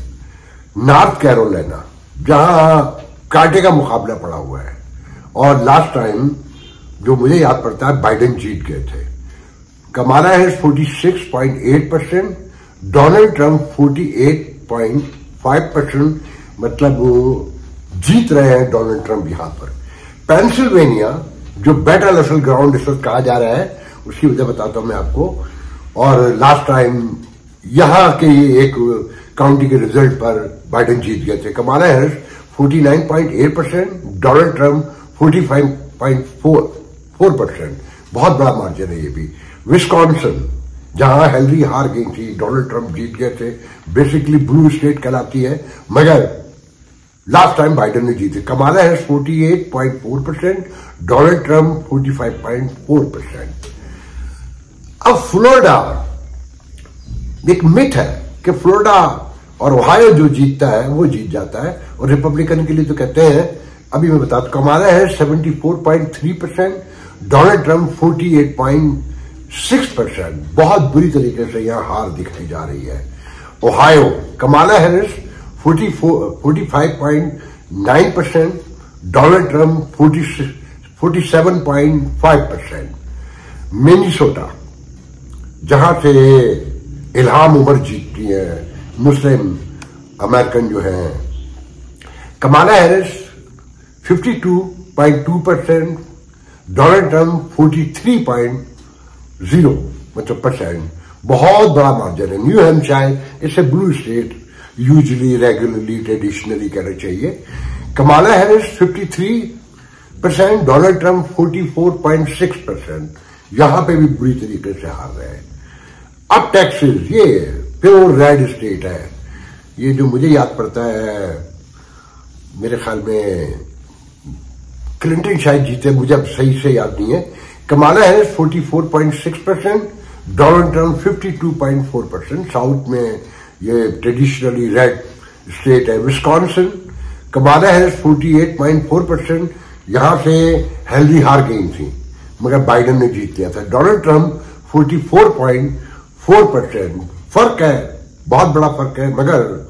नॉर्थ कैरोलिना जहां कांटे का मुकाबला पड़ा हुआ है, और लास्ट टाइम जो मुझे याद पड़ता है बाइडन जीत गए थे। कमाला हैरिस 46.8%, डोनाल्ड ट्रंप 48.5%, मतलब वो जीत रहे हैं डोनाल्ड ट्रंप यहां पर। पेंसिल्वेनिया जो बैटल असल ग्राउंड इस वक्त कहा जा रहा है, उसकी वजह बताता हूं मैं आपको। और लास्ट टाइम यहां के एक काउंटी के रिजल्ट पर बाइडन जीत गए थे। Kamala Harris 49.8%, Donald Trump 45.4%। बहुत बड़ा मार्जिन है ये भी। विस्कॉन्सिन जहां हिलरी हार गई थी, डोनाल्ड ट्रंप जीत गए थे, बेसिकली ब्लू स्टेट कहलाती है, मगर लास्ट टाइम बाइडन ने जीते। Kamala Harris 48.4%, Donald Trump 45.4%। अब फ्लोरिडा, एक मिथ है कि फ्लोरिडा और ओहायो जो जीतता है वो जीत जाता है, और रिपब्लिकन के लिए तो कहते हैं, अभी मैं बताता हूं। कमाला है 74.3%, डोनाल्ड ट्रंप 48.6%। बहुत बुरी तरीके से यहां हार दिखाई जा रही है। Ohio Kamala Harris 45.9%, Donald Trump 47.5%। Minnesota जहां से इल्हाम उमर जीतती है, मुस्लिम अमेरिकन जो है, कमाला हैरिस 52.2%, डोनाल्ड ट्रंप 43.0 मतलब %। बहुत बड़ा मार्जिन है। न्यू हैम्पशायर, इसे blue state usually, regularly, traditionally कहना चाहिए। Kamala Harris 53%, Donald Trump 44.6%। यहां पे भी बुरी तरीके से हार रहे हैं। अब टेक्सास, ये प्योर रेड स्टेट है। ये जो मुझे याद पड़ता है, मेरे ख्याल में क्लिंटन शायद जीते, मुझे अब सही से याद नहीं है। Kamala Harris 44.6%, Donald Trump 52.4%। South में ये ट्रेडिशनली रेड स्टेट है। विस्कॉन्सिन, कमाला हैरिस 48.4%, यहां से हिलरी हार गई थी मगर बाइडेन ने जीत लिया था। Donald Trump 44.4%। फर्क है, बहुत बड़ा फर्क है, मगर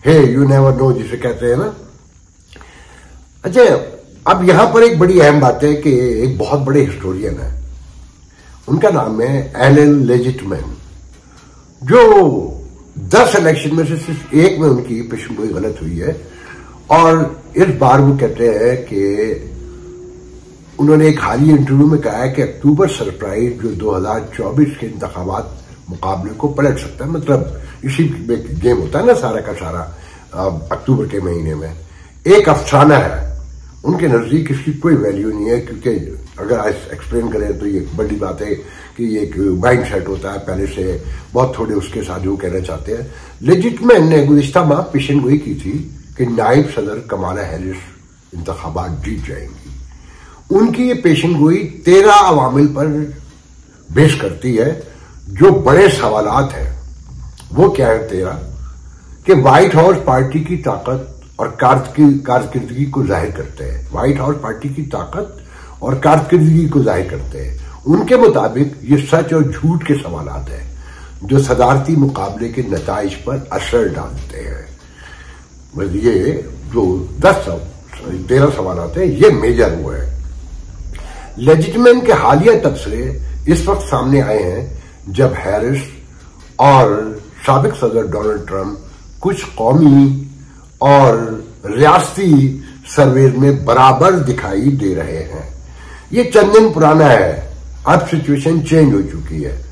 हे यू नेवर नो जिसे कहते हैं ना। अच्छा, अब यहां पर एक बड़ी अहम बात है कि एक बहुत बड़े हिस्टोरियन है, उनका नाम है एलन लेजिटमैन, जो 10 इलेक्शन में से सिर्फ एक में उनकी पेशेंगोई गलत हुई है। और इस बार वो कहते हैं कि उन्होंने एक हालिया इंटरव्यू में कहा है कि अक्टूबर सरप्राइज जो 2024 के इंतखाबात मुकाबले को पलट सकता है। मतलब इसी में गेम होता है ना सारा का सारा, अक्टूबर के महीने में एक अफसाना है। उनके नजदीक इसकी कोई वैल्यू नहीं है, क्योंकि अगर आज एक्सप्लेन करें तो ये बड़ी बात है कि ये एक माइंड सेट होता है पहले से, बहुत थोड़े उसके साथ वो कहना चाहते हैं। लेजिटमैन ने गुज़िश्ता माह पेशन गोई की थी कि नायब सदर कमाला हैरिस इंतखाबात जीत जाएंगी। उनकी ये पेशन गोई 13 अवामिल पर बेस करती है जो बड़े सवालात हैं। वो क्या है 13? कि व्हाइट हाउस पार्टी की ताकत और कारकर्दगी को जाहिर करते हैं। व्हाइट हाउस पार्टी की ताकत और कारकर्दगी को जाहिर करते हैं। उनके मुताबिक ये सच और झूठ के सवालात हैं जो सदारती मुकाबले के नताइज पर असर डालते हैं। बस ये जो 13 सवालात हैं, ये मेजर वो है। लेजिटमैन के हालिया तबसरे इस वक्त सामने आए हैं जब हैरिस और साबिक सदर डोनाल्ड ट्रंप कुछ कौमी और रियासती सर्वे में बराबर दिखाई दे रहे हैं। ये चंद दिन पुराना है, अब सिचुएशन चेंज हो चुकी है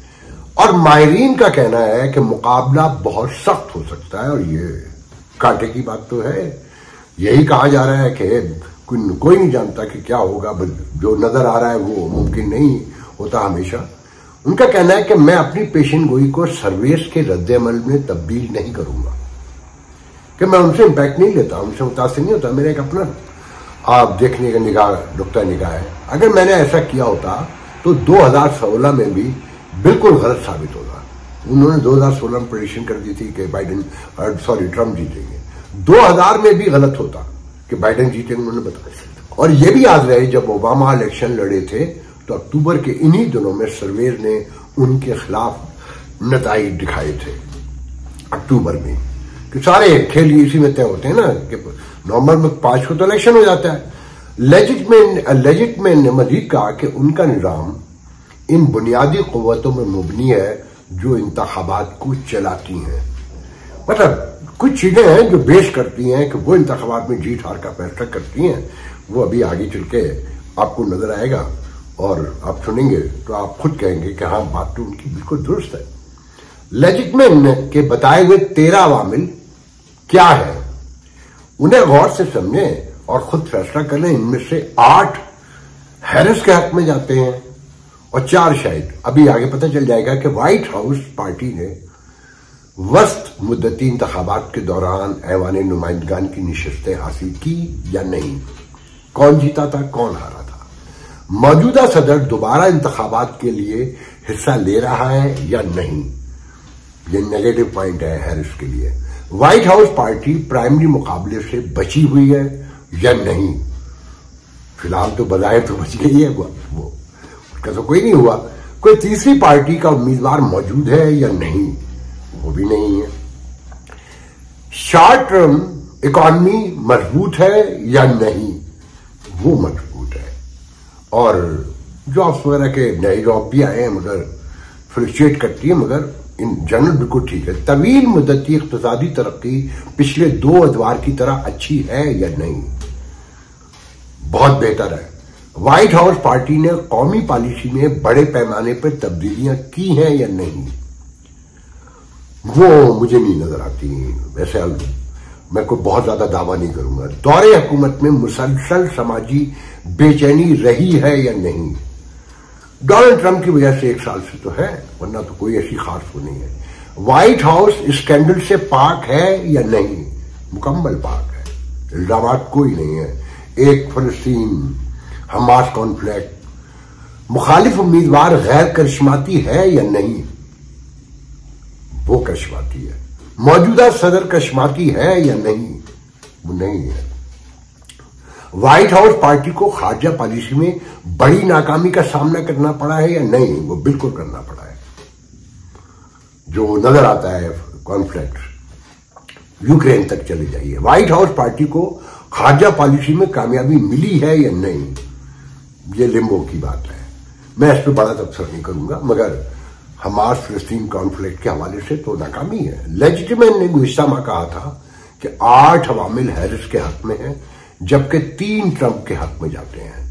और माहिरीन का कहना है कि मुकाबला बहुत सख्त हो सकता है। और ये कांटे की बात तो है, यही कहा जा रहा है कि कोई नहीं जानता कि क्या होगा, जो नजर आ रहा है वो मुमकिन नहीं होता हमेशा। उनका कहना है कि मैं अपनी पेशन गोई को सर्वेस के रद्द-ए-अमल में तब्दील नहीं करूंगा, कि मैं उनसे इंपैक्ट नहीं लेता, उनसे मुतासिर नहीं होता। मेरा एक अपना आप देखने का नुक्ता निगाह है। अगर मैंने ऐसा किया होता तो 2016 में भी बिल्कुल गलत साबित होगा। उन्होंने 2016 में प्रेडिक्शन कर दी थी कि ट्रंप जीतेंगे। 2000 में भी गलत होता कि बाइडेन जीतेंगे, उन्होंने बताया। और यह भी याद रहे जब ओबामा इलेक्शन लड़े थे तो अक्टूबर के इन्हीं दिनों में सर्वेज ने उनके खिलाफ नताइज दिखाए थे अक्टूबर में, कि सारे खेल इसी में तय होते हैं ना कि नवंबर में 5 को तो इलेक्शन हो जाता है। लेजिटमैन ने मजीद कहा कि उनका निजाम इन बुनियादी कुव्वतों में मुबनी है जो इंतखाबात को चलाती हैं। मतलब कुछ चीजें हैं जो बेस करती हैं कि वो इंतखाबात में जीत हार का फैसला करती हैं। वो अभी आगे चल के आपको नजर आएगा और आप सुनेंगे तो आप खुद कहेंगे कि हाँ, बात तो उनकी बिल्कुल दुरुस्त है। लेजिटमैन के बताए हुए 13 अवामिल क्या है, उन्हें गौर से समझें और खुद फैसला करें। इनमें से 8 हैरिस के हक में जाते हैं और 4 शायद अभी आगे पता चल जाएगा कि व्हाइट हाउस पार्टी ने वस्त मुद्दती इंतखाबात के दौरान ऐवान नुमाइंदगान की निशस्तें हासिल की या नहीं, कौन जीता था, कौन हारा था, मौजूदा सदर दोबारा इंतखाबात के लिए हिस्सा ले रहा है या नहीं। ये नेगेटिव पॉइंट है हैरिस के लिए। व्हाइट हाउस पार्टी प्राइमरी मुकाबले से बची हुई है या नहीं। फिलहाल तो बजाय तो बच गई है, वो उसका तो कोई नहीं हुआ। कोई तीसरी पार्टी का उम्मीदवार मौजूद है या नहीं, वो भी नहीं है। शॉर्ट टर्म इकॉनमी मजबूत है या नहीं, वो मजबूत है। और जॉब्स वगैरह के नए जॉब भी आए हैं मगर फ्लक्चुएट करती है, मगर इन जनरल बिल्कुल ठीक है। तवील मुद्दती इक्तिसादी तरक्की पिछले 2 अदवार की तरह अच्छी है या नहीं, बहुत बेहतर है। व्हाइट हाउस पार्टी ने कौमी पॉलिसी में बड़े पैमाने पर तब्दीलियां की हैं या नहीं, वो मुझे नहीं नजर आती। वैसे मैं कोई बहुत ज्यादा दावा नहीं करूंगा। दौरे हुकूमत में मुसलसल समाजी बेचैनी रही है या नहीं, डोनाल्ड ट्रंप की वजह से 1 साल से तो है, वरना तो कोई ऐसी खास वो नहीं है। व्हाइट हाउस स्कैंडल से पाक है या नहीं, मुकम्मल पाक है, इल्जाम कोई नहीं है। एक फलस्तीन हमास कॉन्फ्लिक्ट, मुखालिफ उम्मीदवार गैर करिश्माती है या नहीं, वो करिश्माती है। मौजूदा सदर कशमाती है या नहीं, वो नहीं है। व्हाइट हाउस पार्टी को खारजा पॉलिसी में बड़ी नाकामी का सामना करना पड़ा है या नहीं, वो बिल्कुल करना पड़ा है। जो नजर आता है कॉन्फ्लिक्ट यूक्रेन तक चले जाइए, व्हाइट हाउस पार्टी को खारजा पॉलिसी में कामयाबी मिली है या नहीं, ये लिम्बो की बात है। मैं इस पर बड़ा तबसरा नहीं करूंगा, मगर हमास फिलिस्तीन कॉन्फ्लिक्ट के हवाले से तो नाकामी है। लेजिटिमेट ने गुज़िश्ता माह कहा था कि 8 अवामिल हैरिस के हक में है, जबकि 3 ट्रंप के हक में जाते हैं।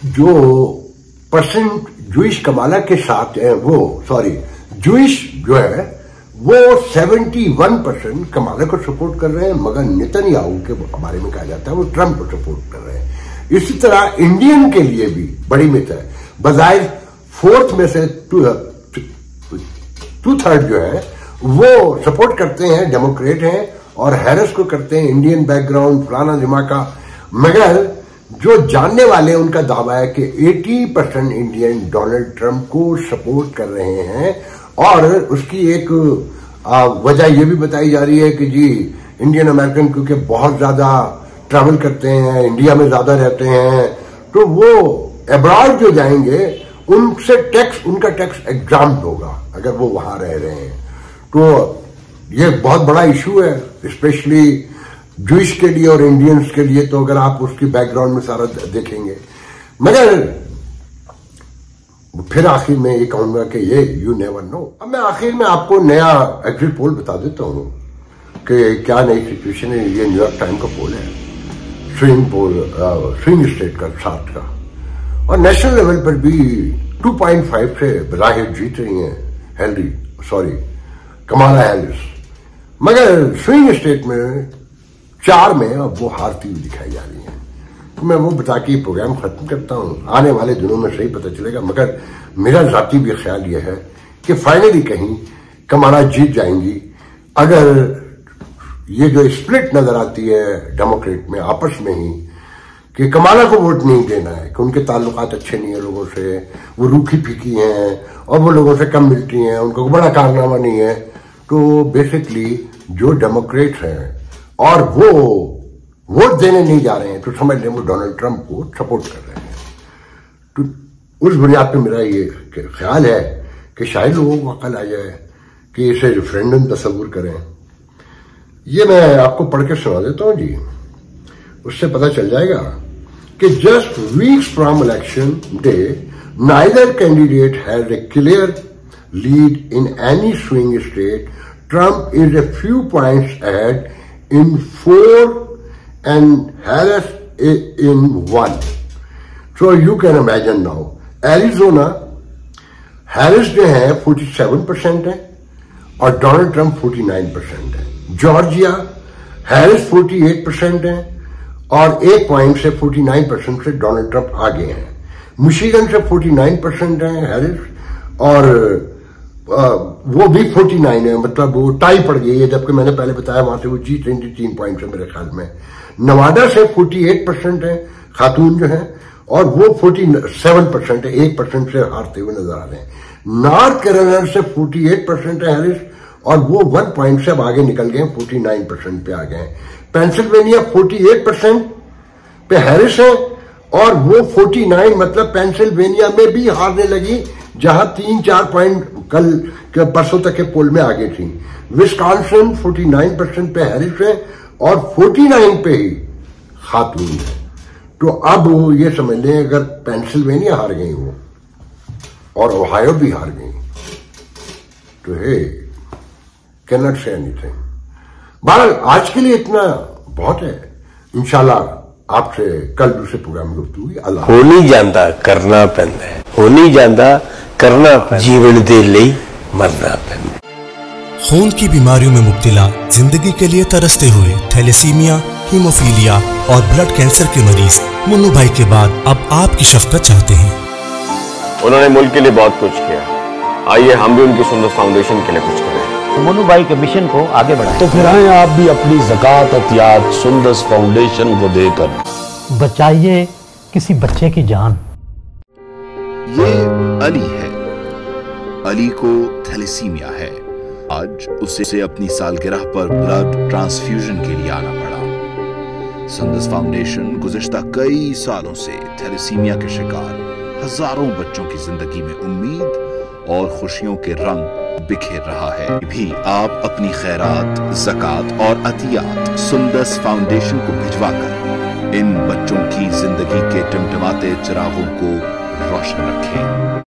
जो परसेंट जूइश कमाला के साथ है, जूइश जो है वो 71% कमाला को सपोर्ट कर रहे हैं, मगर नेतन्याहू के बारे में कहा जाता है वो ट्रंप को सपोर्ट कर रहे हैं। इसी तरह इंडियन के लिए भी बड़ी मित है। बजाय 4th में से 2/3 जो है वो सपोर्ट करते हैं, डेमोक्रेट हैं, और हैरिस को करते हैं इंडियन बैकग्राउंड फलाना धमाका। मगर जो जानने वाले हैं उनका दावा है कि 80% इंडियन डोनाल्ड ट्रंप को सपोर्ट कर रहे हैं। और उसकी एक वजह यह भी बताई जा रही है कि जी इंडियन अमेरिकन क्योंकि बहुत ज्यादा ट्रैवल करते हैं, इंडिया में ज्यादा रहते हैं, तो वो अब्रॉड जो जाएंगे उनका टैक्स एग्जाम होगा अगर वो वहां रह रहे हैं। तो ये बहुत बड़ा इशू है, स्पेशली जूइश के लिए और इंडियंस के लिए। तो अगर आप उसकी बैकग्राउंड में सारा देखेंगे, मगर फिर आखिर में ये कहूंगा कि ये यू नेवर नो। अब मैं आखिर में आपको नया एग्जिट पोल बता देता हूं कि क्या नई सिचुएशन है। ये न्यूयॉर्क टाइम का पोल है, स्विंग स्टेट का 7 का, और नेशनल लेवल पर भी 2.5 से बज़ाहिर जीत रही हैं कमाला हैरिस, मगर स्विंग स्टेट में 4 में अब वो हारती हुई दिखाई जा रही है। तो मैं वो बता के प्रोग्राम खत्म करता हूं, आने वाले दिनों में सही पता चलेगा। मगर मेरा जाती भी ख्याल यह है कि फाइनली कहीं कमाला जीत जाएंगी। अगर ये जो स्प्लिट नजर आती है डेमोक्रेट में आपस में ही कि कमाला को वोट नहीं देना है, कि उनके ताल्लुकात अच्छे नहीं है लोगों से, वो रूखी फीकी हैं और वो लोगों से कम मिलती हैं, उनको बड़ा कारनामा नहीं है, तो बेसिकली जो डेमोक्रेट हैं और वो वोट देने नहीं जा रहे हैं, तो समझ लें वो डोनाल्ड ट्रंप को सपोर्ट कर रहे हैं। तो उस बुनियाद पर मेरा ये ख्याल है कि शायद लोगों को अकल आ जाए कि इसे रेफरेंडम तस्वुर करें। ये मैं आपको पढ़ के सुना देता हूं जी, उससे पता चल जाएगा कि just weeks from election day, neither candidate has a clear lead in any swing state. Trump is a few points ahead in 4 and Harris in 1. So you can imagine now, Arizona, Harris जो है 47% है और Donald Trump 49% है। Georgia, Harris 48% है और 1 point से 49% से Donald Trump आगे हैं। मिशिगन से 49% है हैरिस, और वो भी 49 है, मतलब वो टाई पड़ गई है, जबकि मैंने पहले बताया वहां से वो जीत रही थी 3 पॉइंट से मेरे ख्याल में। नवाडा से 48% है खातून जो है, और वो 47% है, 1% से हारते हुए नजर आ रहे हैं। नॉर्थ कैरोलिना से 48% है हैरिस, और वो 1 पॉइंट से अब आगे निकल गए, 49% पे आ गए। पेंसिल्वेनिया 48% पे हैरिस है, और वो 49, मतलब पेंसिल्वेनिया में भी हारने लगी, जहां 3-4 पॉइंट कल के परसों तक के पोल में आगे थी। विस्कॉन्सिन 49% पे हैरिस है और 49 पे ही खातून है। तो अब ये समझ लें अगर पेंसिल्वेनिया हार गई वो और ओहायो भी हार गई, तो he can not say anything. बहरहाल आज के लिए इतना बहुत है। इंशाल्लाह आपसे कल दूसरे प्रोग्राम में गुफ्तगू होगी। अल्लाह। हो नहीं जाता करना पैंदा है, हो नहीं जाता करना पैंदा, जीवन दे लई मरना पैंदा। खून की बीमारियों में मुब्तला, जिंदगी के लिए तरसते हुए थैलेसीमिया, हीमोफीलिया और ब्लड कैंसर के मरीज मुन्नू भाई के बाद अब आपकी शफकत चाहते हैं। उन्होंने मुल्क के लिए बहुत कुछ किया, आइए हम भी उनकी सुंदर फाउंडेशन के लिए कुछ करें। मुन्नू भाई के मिशन को आगे बढ़ाएं। तो फिर आए आप भी अपनी ज़कात अतियात सुंदस फाउंडेशन को देकर बचाइए किसी बच्चे की जान। ये अली है, अली को थैलेसीमिया है। आज उसे अपनी सालगिरह पर ब्लड ट्रांसफ्यूजन के लिए आना पड़ा। सुंदस फाउंडेशन गुज़िश्ता कई सालों से थैलेसीमिया के शिकार हजारों बच्चों की जिंदगी में उम्मीद और खुशियों के रंग बिखेर रहा है। भी आप अपनी खैरात, ज़कात और अतियात सुंदस फाउंडेशन को भिजवाकर इन बच्चों की जिंदगी के टिमटिमाते चिरागों को रोशन रखें।